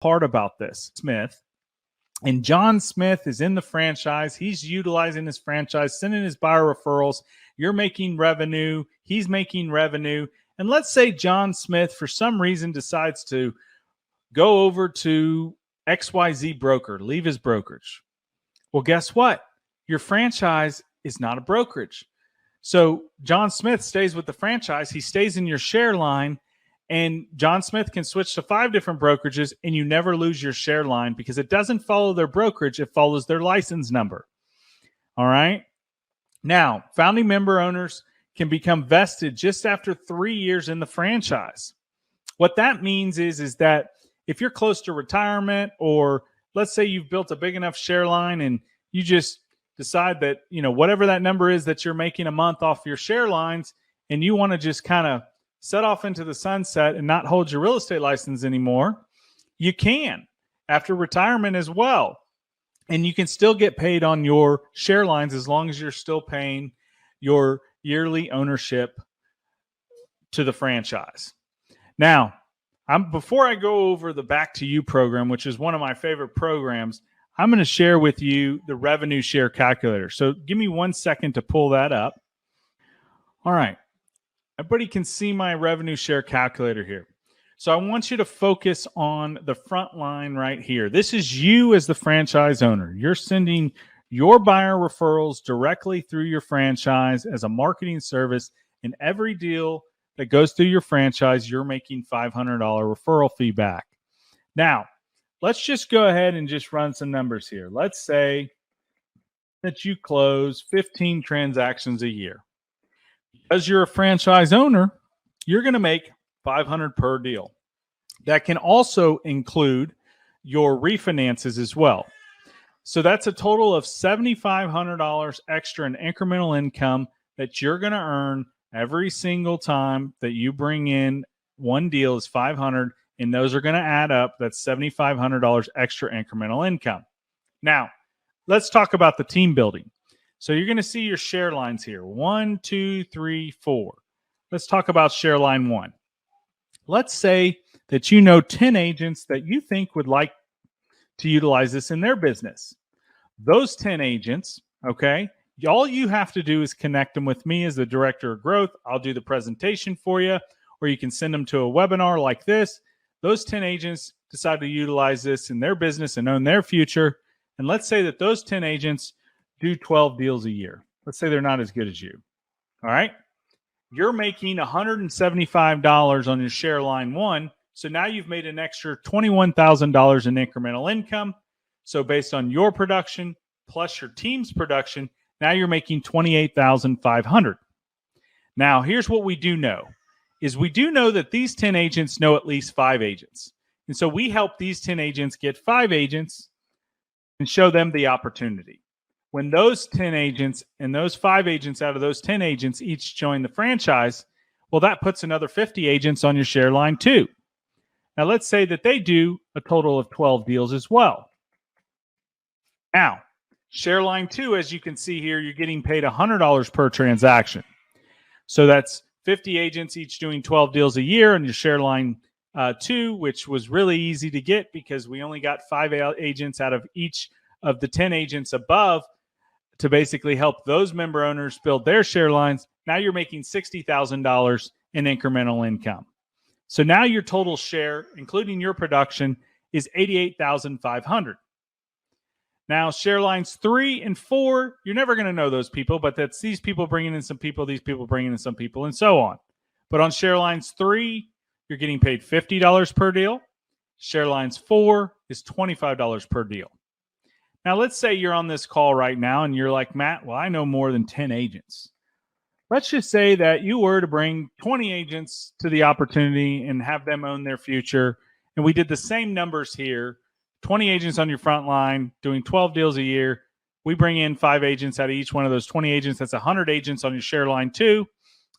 part about this, Smith. And John Smith is in the franchise. He's utilizing his franchise, sending his buyer referrals. You're making revenue. He's making revenue. And let's say John Smith, for some reason, decides to go over to XYZ broker, leave his brokerage. Well, guess what? Your franchise is not a brokerage. So John Smith stays with the franchise. He stays in your share line. And John Smith can switch to 5 different brokerages, and you never lose your share line because it doesn't follow their brokerage. It follows their license number. All right. Now, founding member owners can become vested just after 3 years in the franchise. What that means is that if you're close to retirement, or let's say you've built a big enough share line and you just decide that, whatever that number is that you're making a month off your share lines, and you want to just kind of set off into the sunset and not hold your real estate license anymore, you can after retirement as well. And you can still get paid on your share lines as long as you're still paying your yearly ownership to the franchise. Now, before I go over the Back to You program, which is one of my favorite programs, I'm going to share with you the revenue share calculator. So give me 1 second to pull that up. All right. Everybody can see my revenue share calculator here. So I want you to focus on the front line right here. This is you as the franchise owner. You're sending your buyer referrals directly through your franchise as a marketing service. And every deal that goes through your franchise, you're making $500 referral fee back. Now, let's just go ahead and just run some numbers here. Let's say that you close 15 transactions a year. Because you're a franchise owner, you're going to make $500 per deal. That can also include your refinances as well. So that's a total of $7,500 extra in incremental income that you're going to earn every single time that you bring in one deal is $500, and those are going to add up. That's $7,500 extra incremental income. Now, let's talk about the team building. So you're going to see your share lines here. 1, 2, 3, 4. Let's talk about share line 1. Let's say that 10 agents that you think would like to utilize this in their business. Those 10 agents, okay, all you have to do is connect them with me as the director of growth. I'll do the presentation for you, or you can send them to a webinar like this. Those 10 agents decide to utilize this in their business and own their future. And let's say that those 10 agents do 12 deals a year. Let's say they're not as good as you. All right. You're making $175 on your share line 1. So now you've made an extra $21,000 in incremental income. So based on your production plus your team's production, now you're making $28,500. Now, here's what we do know is we do know that these 10 agents know at least 5 agents. And so we help these 10 agents get 5 agents and show them the opportunity. When those 10 agents and those 5 agents out of those 10 agents each join the franchise, well, that puts another 50 agents on your share line too. Now, let's say that they do a total of 12 deals as well. Now, share line 2, as you can see here, you're getting paid $100 per transaction. So that's 50 agents each doing 12 deals a year on your share line 2, which was really easy to get because we only got 5 agents out of each of the 10 agents above to basically help those member owners build their share lines. Now you're making $60,000 in incremental income. So now your total share, including your production, is $88,500. Now, share lines 3 and 4, you're never going to know those people, but that's these people bringing in some people, these people bringing in some people, and so on. But on share lines 3, you're getting paid $50 per deal. Share lines 4 is $25 per deal. Now, let's say you're on this call right now and you're like, Matt, well, I know more than 10 agents. Let's just say that you were to bring 20 agents to the opportunity and have them own their future. And we did the same numbers here, 20 agents on your front line doing 12 deals a year. We bring in 5 agents out of each one of those 20 agents. That's 100 agents on your share line 2.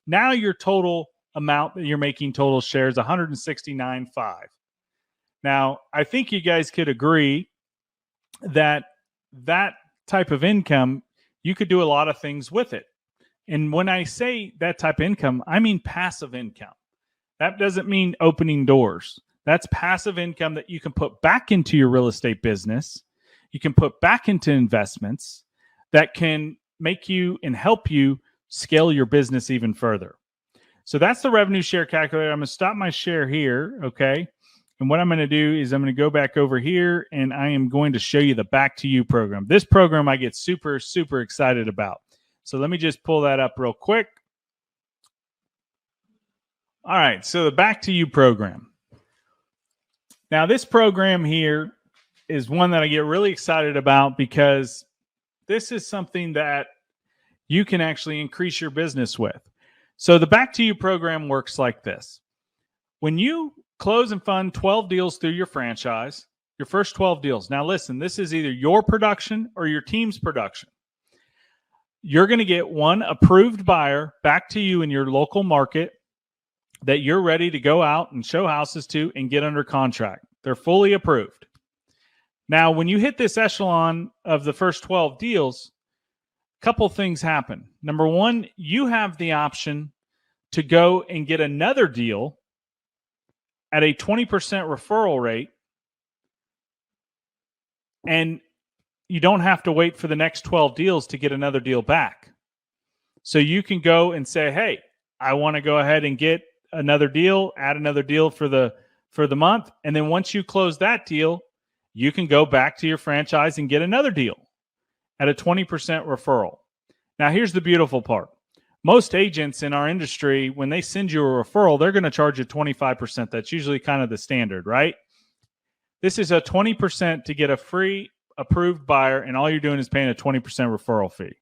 Now your total amount that you're making total shares, $169,500. Now, I think you guys could agree that that type of income, you could do a lot of things with it. And when I say that type of income, I mean passive income. That doesn't mean opening doors. That's passive income that you can put back into your real estate business. You can put back into investments that can make you and help you scale your business even further. So that's the revenue share calculator. I'm going to stop my share here, okay? And what I'm going to do is I'm going to go back over here, and I am going to show you the Back to You program. This program I get super, super excited about. So let me just pull that up real quick. All right, so the Back to You program. Now, this program here is one that I get really excited about because this is something that you can actually increase your business with. So the Back to You program works like this. When you close and fund 12 deals through your franchise, your first 12 deals. Now, listen, this is either your production or your team's production. You're going to get one approved buyer back to you in your local market that you're ready to go out and show houses to and get under contract. They're fully approved. Now, when you hit this echelon of the first 12 deals, a couple things happen. Number one, you have the option to go and get another deal at a 20% referral rate, and you don't have to wait for the next 12 deals to get another deal back. So you can go and say, hey, I want to go ahead and get another deal, add another deal for the month. And then once you close that deal, you can go back to your franchise and get another deal at a 20% referral. Now, here's the beautiful part. Most agents in our industry, when they send you a referral, they're going to charge you 25%. That's usually kind of the standard, right? This is a 20% to get a free approved buyer, and all you're doing is paying a 20% referral fee.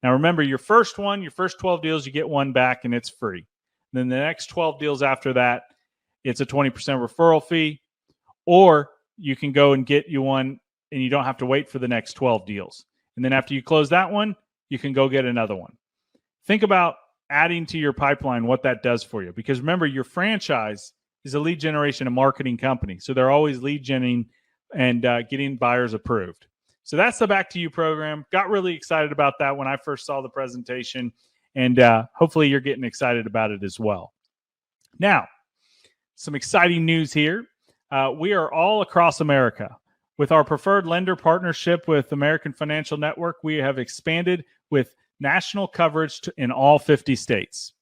Now, remember, your first 12 deals, you get one back, and it's free. Then the next 12 deals after that, it's a 20% referral fee, or you can go and get you one, and you don't have to wait for the next 12 deals. And then after you close that one, you can go get another one. Think about adding to your pipeline what that does for you. Because remember, your franchise is a lead generation and marketing company. So they're always lead genning and getting buyers approved. So that's the Back to You program. Got really excited about that when I first saw the presentation. And hopefully you're getting excited about it as well. Now, some exciting news here. We are all across America. With our preferred lender partnership with American Financial Network, we have expanded with national coverage in all 50 states.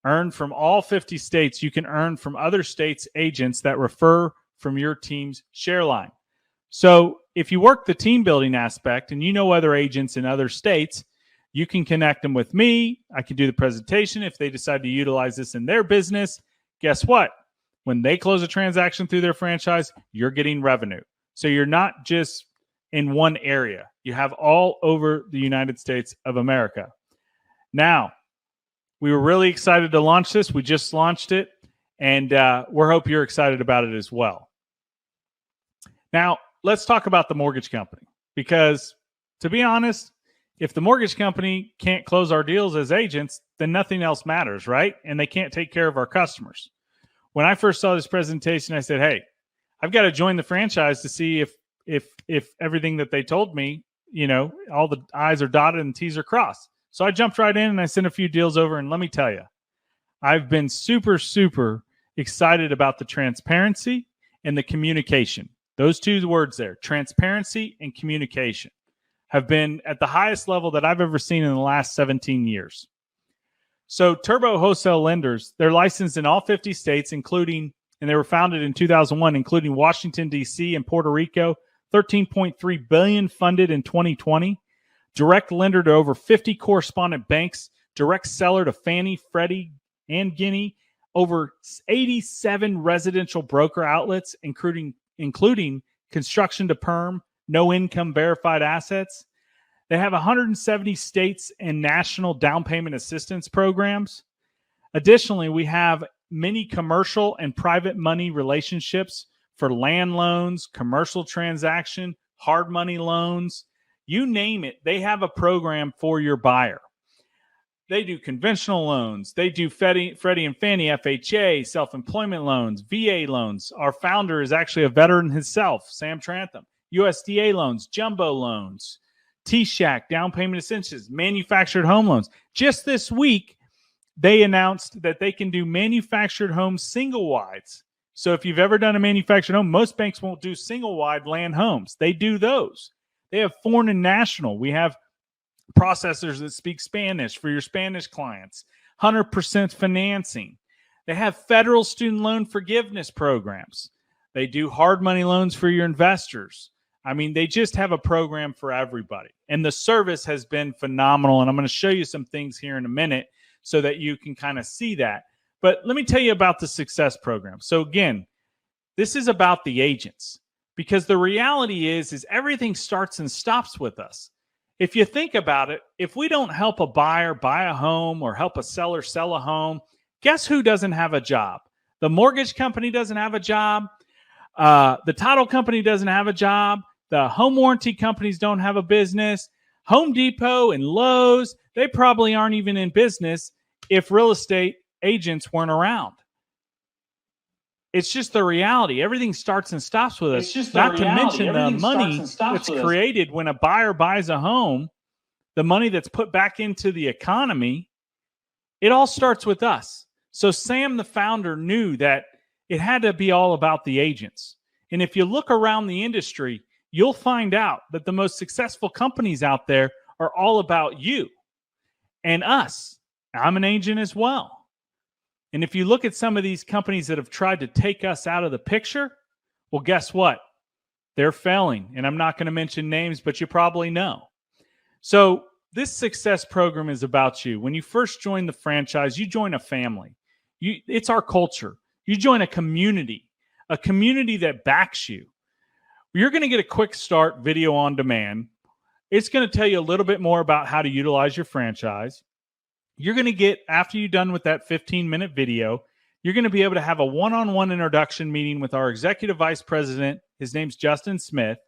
Earn from all 50 states. You can earn from other states' agents that refer from your team's share line. So if you work the team building aspect and you know other agents in other states, you can connect them with me. I can do the presentation. If they decide to utilize this in their business, guess what? When they close a transaction through their franchise, you're getting revenue. So you're not just in one area. You have all over the United States of America. Now, we were really excited to launch this. We just launched it, and we hope you're excited about it as well. Now, let's talk about the mortgage company, because to be honest, if the mortgage company can't close our deals as agents, then nothing else matters, right? And they can't take care of our customers. When I first saw this presentation, I said, hey, I've got to join the franchise to see if everything that they told me, you know, all the I's are dotted and T's are crossed. So I jumped right in and I sent a few deals over. And let me tell you, I've been super, super excited about the transparency and the communication. Those two words there, transparency and communication, have been at the highest level that I've ever seen in the last 17 years. So Turbo Wholesale Lenders, they're licensed in all 50 states, including, and they were founded in 2001, including Washington, D.C. and Puerto Rico, $13.3 billion funded in 2020, direct lender to over 50 correspondent banks, direct seller to Fannie, Freddie, and Ginnie, over 87 residential broker outlets, including construction to perm, no income verified assets. They have 170 states and national down payment assistance programs. Additionally, we have many commercial and private money relationships for land loans, commercial transaction, hard money loans, you name it. They have a program for your buyer. They do conventional loans. They do Freddie and Fannie, FHA, self-employment loans, VA loans. Our founder is actually a veteran himself, Sam Trantham. USDA loans, jumbo loans, T-Shack, down payment essentials, manufactured home loans. Just this week, they announced that they can do manufactured home single wides So if you've ever done a manufactured home, most banks won't do single wide land homes. They do those. They have foreign and national. We have processors that speak Spanish for your Spanish clients, 100% financing. They have federal student loan forgiveness programs. They do hard money loans for your investors. I mean, they just have a program for everybody. And the service has been phenomenal. And I'm going to show you some things here in a minute so that you can kind of see that. But let me tell you about the Success Program. So again, this is about the agents, because the reality is everything starts and stops with us. If you think about it, if we don't help a buyer buy a home or help a seller sell a home, guess who doesn't have a job? The mortgage company doesn't have a job. The title company doesn't have a job. The home warranty companies don't have a business. Home Depot and Lowe's, they probably aren't even in business if real estate agents weren't around. It's just the reality. Everything starts and stops with us. Not to mention the money that's created when a buyer buys a home, the money that's put back into the economy, it all starts with us. So Sam, the founder, knew that it had to be all about the agents. And if you look around the industry, you'll find out that the most successful companies out there are all about you and us. I'm an agent as well. And if you look at some of these companies that have tried to take us out of the picture, well, guess what? They're failing. And I'm not going to mention names, but you probably know. So this Success Program is about you. When you first join the franchise, you join a family. It's our culture. You join a community that backs you. You're going to get a quick start video on demand. It's going to tell you a little bit more about how to utilize your franchise. You're going to get, after you're done with that 15-minute video, you're going to be able to have a one-on-one introduction meeting with our executive vice president. His name's Justin Smith.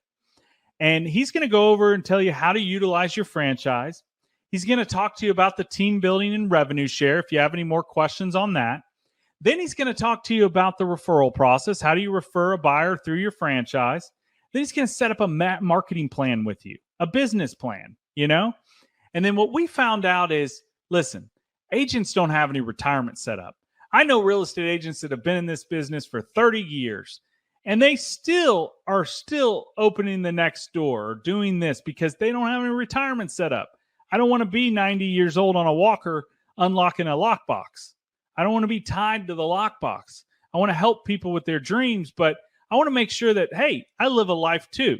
And he's going to go over and tell you how to utilize your franchise. He's going to talk to you about the team building and revenue share if you have any more questions on that. Then he's going to talk to you about the referral process. How do you refer a buyer through your franchise? Then he's going to set up a marketing plan with you, a business plan, And then what we found out is, listen, agents don't have any retirement set up. I know real estate agents that have been in this business for 30 years, and they are still opening the next door or doing this because they don't have any retirement set up. I don't want to be 90 years old on a walker unlocking a lockbox. I don't want to be tied to the lockbox. I want to help people with their dreams, but I want to make sure that, hey, I live a life too.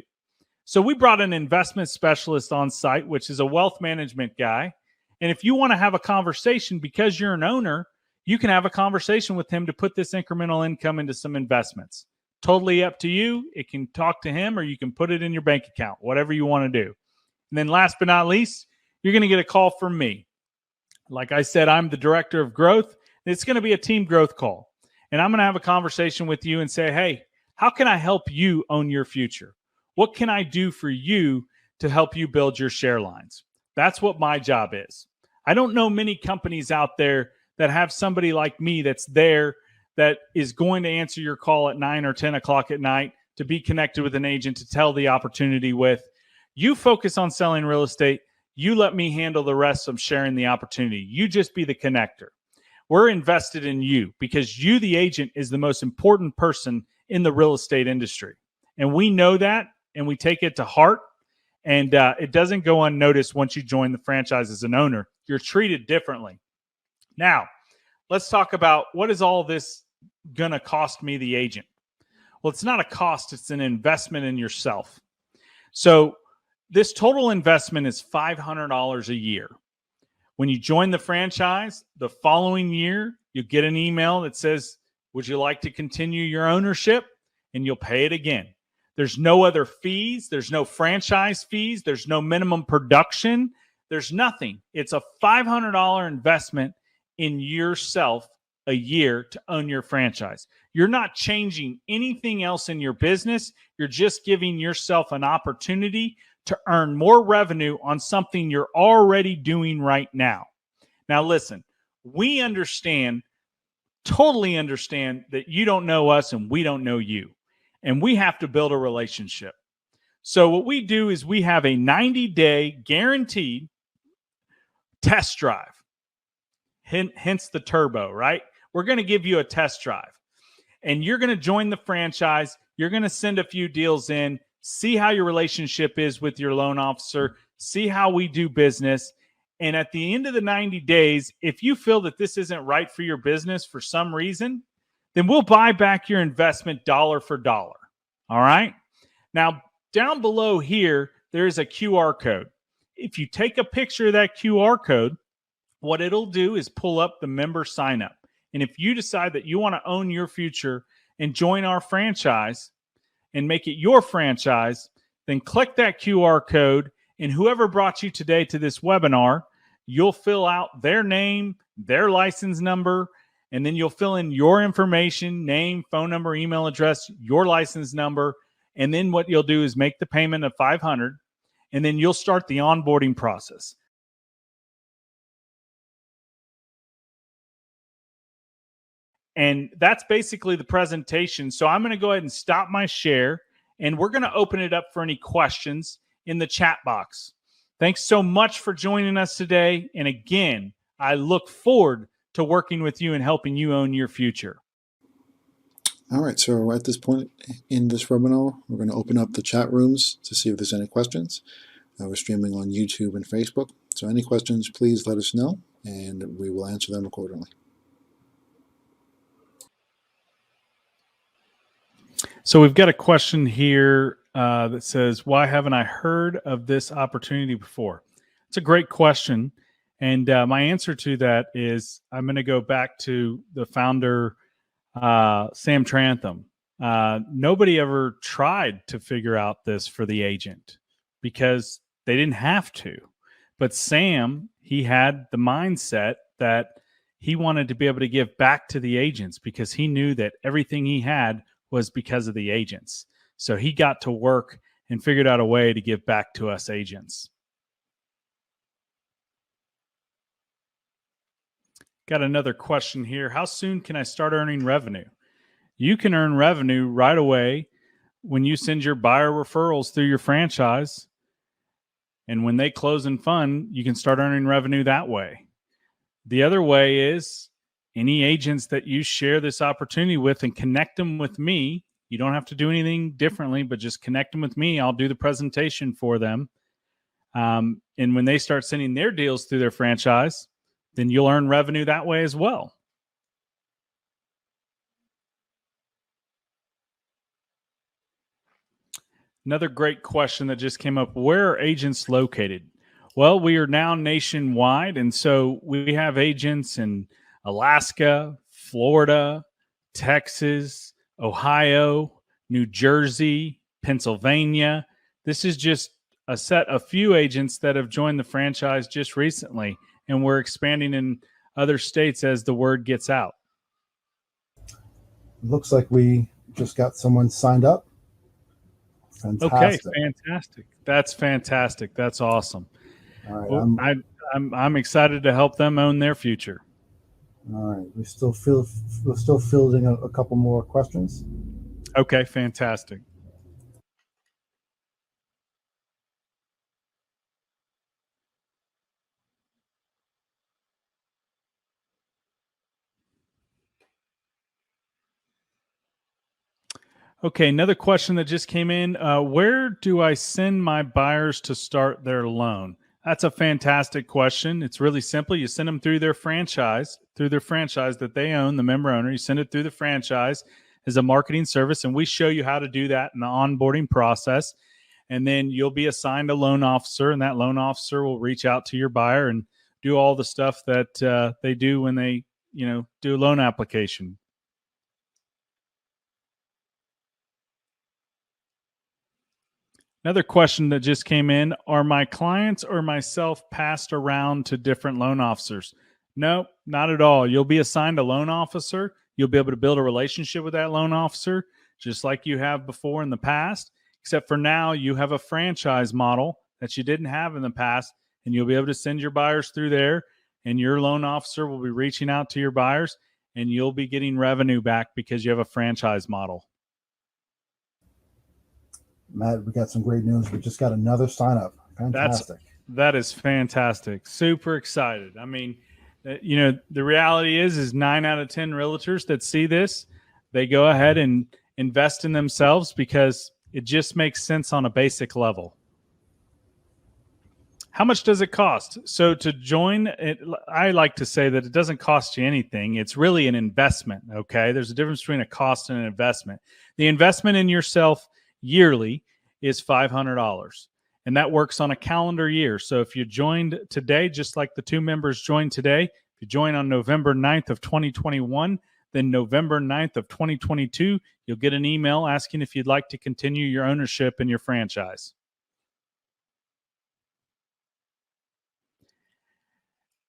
So we brought an investment specialist on site, which is a wealth management guy. And if you want to have a conversation because you're an owner, you can have a conversation with him to put this incremental income into some investments. Totally up to you. It can talk to him or you can put it in your bank account, whatever you want to do. And then last but not least, you're going to get a call from me. Like I said, I'm the director of growth. It's going to be a team growth call. And I'm going to have a conversation with you and say, hey, how can I help you own your future? What can I do for you to help you build your share lines? That's what my job is. I don't know many companies out there that have somebody like me that's there that is going to answer your call at 9 or 10 o'clock at night to be connected with an agent to tell the opportunity with. You focus on selling real estate. You let me handle the rest of sharing the opportunity. You just be the connector. We're invested in you because you, the agent, is the most important person in the real estate industry. And we know that and we take it to heart. And it doesn't go unnoticed once you join the franchise as an owner. You're treated differently. Now, let's talk about what is all this going to cost me, the agent? Well, it's not a cost. It's an investment in yourself. So this total investment is $500 a year. When you join the franchise, the following year, you'll get an email that says, would you like to continue your ownership? And you'll pay it again. There's no other fees. There's no franchise fees. There's no minimum production. There's nothing. It's a $500 investment in yourself a year to own your franchise. You're not changing anything else in your business. You're just giving yourself an opportunity to earn more revenue on something you're already doing right now. Now, listen, we totally understand that you don't know us and we don't know you. And we have to build a relationship. So what we do is we have a 90-day guaranteed test drive. Hence the turbo, right? We're going to give you a test drive. and you're going to join the franchise. You're going to send a few deals in, see how your relationship is with your loan officer, see how we do business. And at the end of the 90 days, if you feel that this isn't right for your business for some reason, then we'll buy back your investment dollar for dollar. All right. Now, down below here, there is a QR code. If you take a picture of that QR code, what it'll do is pull up the member sign up. And if you decide that you want to own your future and join our franchise and make it your franchise, then click that QR code, and whoever brought you today to this webinar, you'll fill out their name, their license number, and then you'll fill in your information, name, phone number, email address, your license number. And then what you'll do is make the payment of $500, and then you'll start the onboarding process. And that's basically the presentation. So I'm going to go ahead and stop my share, and we're going to open it up for any questions in the chat box. Thanks so much for joining us today. And again, I look forward to working with you and helping you own your future. All right, so at this point in this webinar, we're going to open up the chat rooms to see if there's any questions. We're streaming on YouTube and Facebook. So any questions, please let us know, and we will answer them accordingly. So we've got a question here that says, why haven't I heard of this opportunity before? It's a great question. And my answer to that is I'm going to go back to the founder, Sam Trantham. Nobody ever tried to figure out this for the agent because they didn't have to. But Sam, he had the mindset that he wanted to be able to give back to the agents because he knew that everything he had was because of the agents. So he got to work and figured out a way to give back to us agents. Got another question here. How soon can I start earning revenue? You can earn revenue right away when you send your buyer referrals through your franchise. And when they close and fund, you can start earning revenue that way. The other way is any agents that you share this opportunity with and connect them with me. You don't have to do anything differently, but just connect them with me. I'll do the presentation for them. And when they start sending their deals through their franchise, then you'll earn revenue that way as well. Another great question that just came up. Where are agents located? Well, we are now nationwide. And so we have agents in Alaska, Florida, Texas, Ohio, New Jersey, Pennsylvania. This is just a few agents that have joined the franchise just recently, and we're expanding in other states as the word gets out. Looks like we just got someone signed up. Fantastic. Okay, fantastic. That's fantastic. That's awesome. All right, well, I'm excited to help them own their future. All right, we're still fielding a couple more questions. Okay, fantastic. Okay, another question that just came in. Where do I send my buyers to start their loan? That's a fantastic question. It's really simple. You send them through their franchise that they own, the member owner. You send it through the franchise as a marketing service, and we show you how to do that in the onboarding process. And then you'll be assigned a loan officer, and that loan officer will reach out to your buyer and do all the stuff that they do when they, do a loan application. Another question that just came in, are my clients or myself passed around to different loan officers? No, not at all. You'll be assigned a loan officer. You'll be able to build a relationship with that loan officer, just like you have before in the past, except for now you have a franchise model that you didn't have in the past, and you'll be able to send your buyers through there, and your loan officer will be reaching out to your buyers, and you'll be getting revenue back because you have a franchise model. Matt, we got some great news. We just got another sign up. Fantastic. That is fantastic. Super excited. I mean, the reality is 9 out of 10 realtors that see this, they go ahead and invest in themselves because it just makes sense on a basic level. How much does it cost? So to join it, I like to say that it doesn't cost you anything. It's really an investment, okay? There's a difference between a cost and an investment. The investment in yourself yearly is $500, and that works on a calendar year. So if you joined today, just like the 2 members joined today, if you join on November 9th of 2021, then November 9th of 2022, you'll get an email asking if you'd like to continue your ownership in your franchise.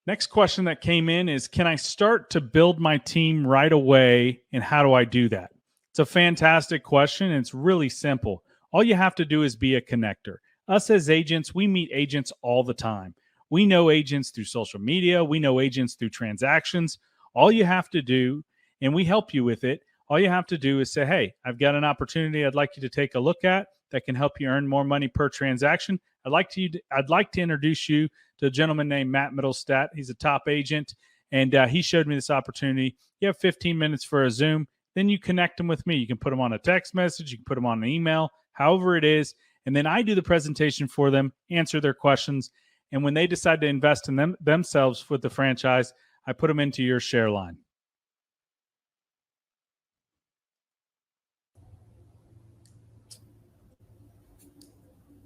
Next question that came in is, can I start to build my team right away, and how do I do that? It's a fantastic question, and it's really simple. All you have to do is be a connector. Us as agents, we meet agents all the time. We know agents through social media. We know agents through transactions. All you have to do, and we help you with it, all you have to do is say, hey, I've got an opportunity I'd like you to take a look at that can help you earn more money per transaction. I'd like to introduce you to a gentleman named Matt Middlestat. He's a top agent, and he showed me this opportunity. You have 15 minutes for a Zoom. Then you connect them with me. You can put them on a text message. You can put them on an email, however it is. And then I do the presentation for them, answer their questions. And when they decide to invest in themselves with the franchise, I put them into your share line.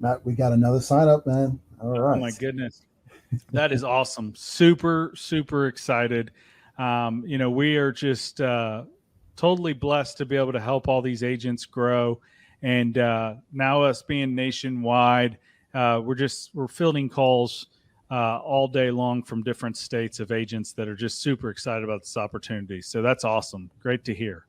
Matt, we got another sign up, man. All right. Oh my goodness. That is awesome. Super, super excited. We are just totally blessed to be able to help all these agents grow. And now us being nationwide, we're fielding calls all day long from different states of agents that are just super excited about this opportunity. So that's awesome. Great to hear.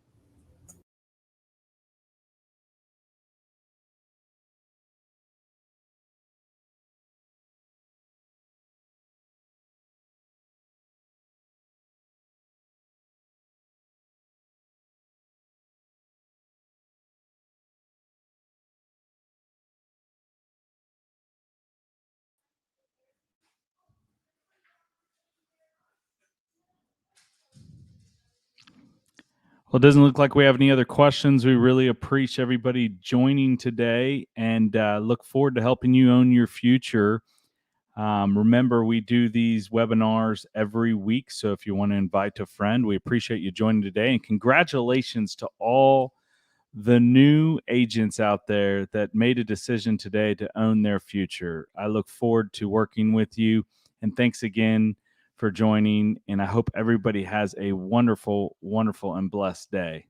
Well, it doesn't look like we have any other questions. We really appreciate everybody joining today, and look forward to helping you own your future. Remember, we do these webinars every week, so if you want to invite a friend, we appreciate you joining today. And congratulations to all the new agents out there that made a decision today to own their future. I look forward to working with you, and thanks again for joining, and I hope everybody has a wonderful, wonderful, and blessed day.